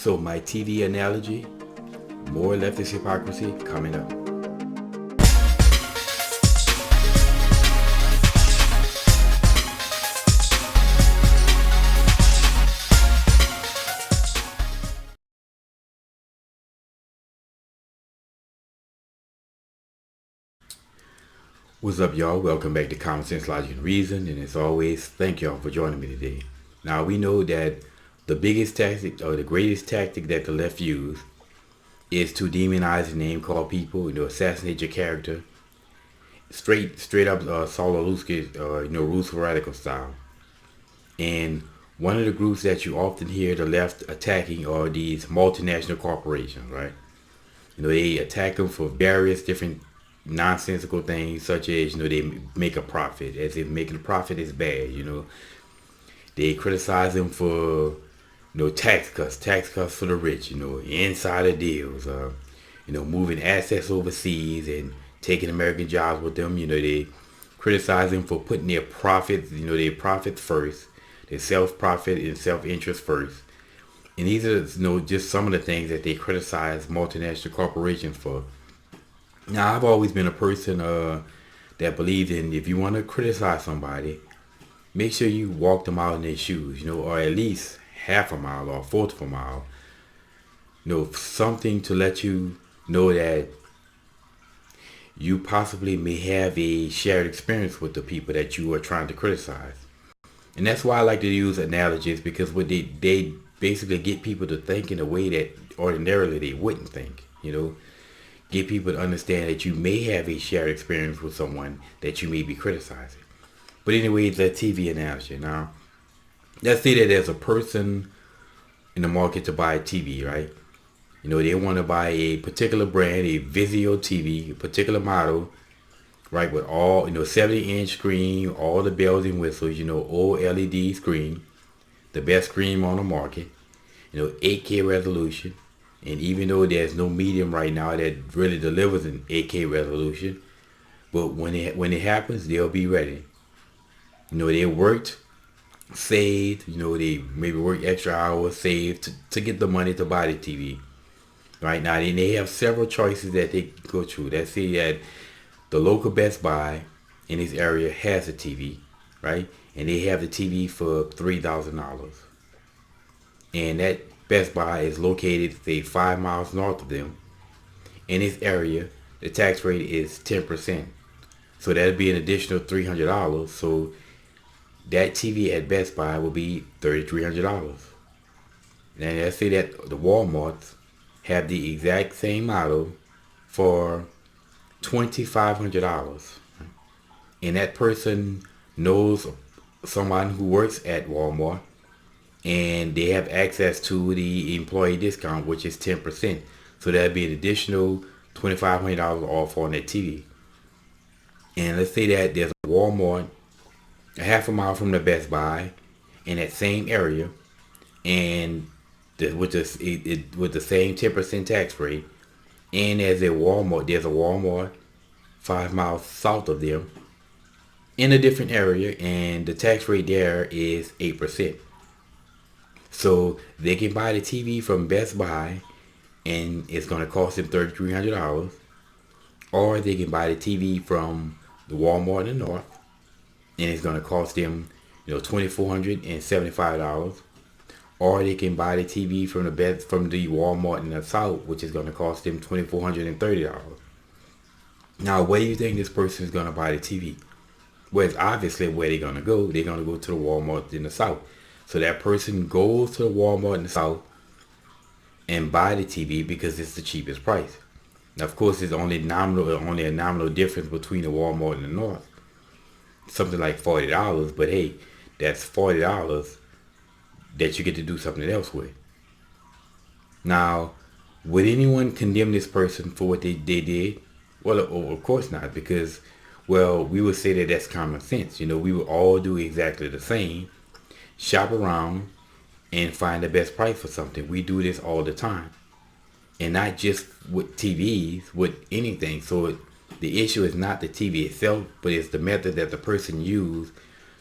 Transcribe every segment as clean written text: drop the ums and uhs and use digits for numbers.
So my TV analogy, more leftist hypocrisy coming up. What's up, y'all? Welcome back to Common Sense, Logic, and Reason. And as always, thank y'all for joining me today. Now, we know that the biggest tactic or the greatest tactic that the left use is to demonize and name call people, assassinate your character. Straight up Saul Alusky, Roots for Radical style. And one of the groups that you often hear the left attacking are these multinational corporations, right? They attack them for various different nonsensical things, such as they make a profit, as if making a profit is bad. They criticize them for tax cuts for the rich, insider deals, moving assets overseas and taking American jobs with them. They criticize them for putting their profits, their profits first, their self-profit and self-interest first. And these are just some of the things that they criticize multinational corporations for. Now, I've always been a person that believes in, if you want to criticize somebody, make sure you walk them out in their shoes, or at least half a mile or a fourth of a mile. Something to let you know that you possibly may have a shared experience with the people that you are trying to criticize. And that's why I like to use analogies, because what they basically get people to think in a way that ordinarily they wouldn't think, Get people to understand that you may have a shared experience with someone that you may be criticizing. But anyway, the TV analogy. Now, let's say that there's a person in the market to buy a TV, right? They want to buy a particular brand, a Vizio TV, a particular model, right? With all, 70-inch screen, all the bells and whistles, OLED screen, the best screen on the market, 8K resolution. And even though there's no medium right now that really delivers an 8K resolution, but when it happens, they'll be ready. They worked, saved, they maybe worked extra hours, saved to get the money to buy the TV. Right now, they have several choices that they go through. Let's say that the local Best Buy in this area has a TV, right? And they have the TV for $3,000. And that Best Buy is located, say, 5 miles north of them. In this area, the tax rate is 10%. So that'd be an additional $300. So that TV at Best Buy will be $3,300. And let's say that the Walmarts have the exact same model for $2,500. And that person knows someone who works at Walmart, and they have access to the employee discount, which is 10%. So that'd be an additional $2,500 off on that TV. And let's say that there's a Walmart a half a mile from the Best Buy in that same area, and with the same 10% tax rate. And there's a Walmart 5 miles south of them in a different area, and the tax rate there is 8%. So they can buy the TV from Best Buy, and it's going to cost them $3,300. Or they can buy the TV from the Walmart in the north, and it's going to cost them, $2,475. Or they can buy the TV from the Walmart in the south, which is going to cost them $2,430. Now, where do you think this person is going to buy the TV? Well, it's obviously where they're going to go. They're going to go to the Walmart in the south. So that person goes to the Walmart in the south and buy the TV because it's the cheapest price. Now, of course, there's only a nominal difference between the Walmart and the north. Something like $40, but hey, that's $40 that you get to do something else with. Now, would anyone condemn this person for what they did? Well, of course not, because, we would say that that's common sense. We would all do exactly the same. Shop around and find the best price for something. We do this all the time. And not just with TVs, with anything. So the issue is not the TV itself, but it's the method that the person used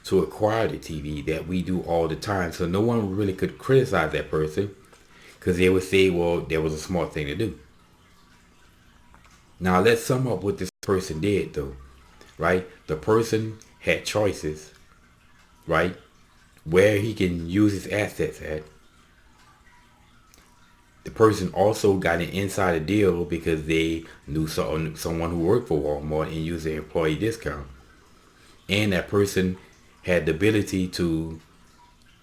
to acquire the TV that we do all the time. So no one really could criticize that person, Because they would say, well, that was a smart thing to do. Now let's sum up what this person did though, right? The person had choices, right? Where he can use his assets at. The person also got an insider deal because they knew someone who worked for Walmart and used their employee discount. And that person had the ability to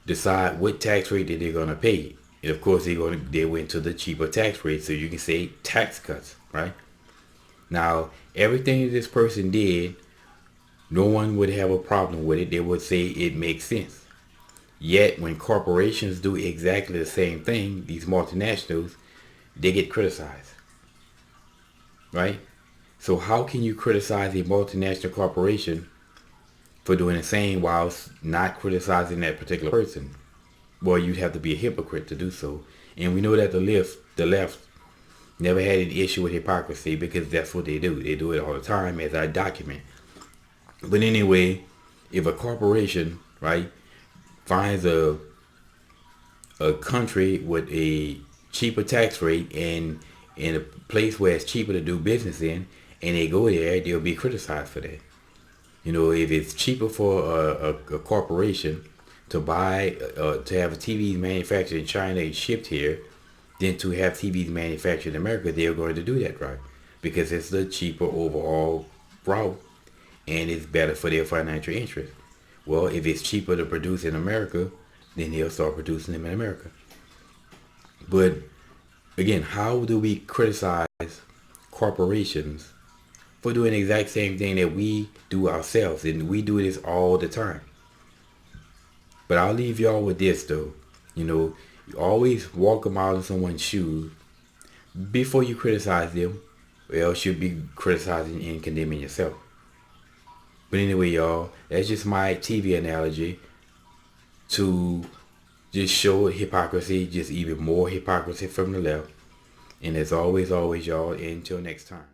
decide what tax rate that they're going to pay. And of course, they went to the cheaper tax rate, so you can say tax cuts, right? Now, everything that this person did, no one would have a problem with it. They would say it makes sense. Yet, when corporations do exactly the same thing, these multinationals, they get criticized, right? So how can you criticize a multinational corporation for doing the same whilst not criticizing that particular person? Well, you'd have to be a hypocrite to do so. And we know that the left never had an issue with hypocrisy because that's what they do. They do it all the time, as I document. But anyway, if a corporation, right, finds a country with a cheaper tax rate and in a place where it's cheaper to do business in, and they go there, they'll be criticized for that. You know, if it's cheaper for a corporation to buy, to have TVs manufactured in China and shipped here, than to have TVs manufactured in America, they're going to do that, right? Because it's the cheaper overall route, and it's better for their financial interest. Well, if it's cheaper to produce in America, then they'll start producing them in America. But again, how do we criticize corporations for doing the exact same thing that we do ourselves? And we do this all the time. But I'll leave y'all with this though. You know, you always walk a mile in someone's shoes before you criticize them, or else you'll be criticizing and condemning yourself. But anyway, y'all, that's just my TV analogy to just show hypocrisy, just even more hypocrisy from the left. And as always, y'all, until next time.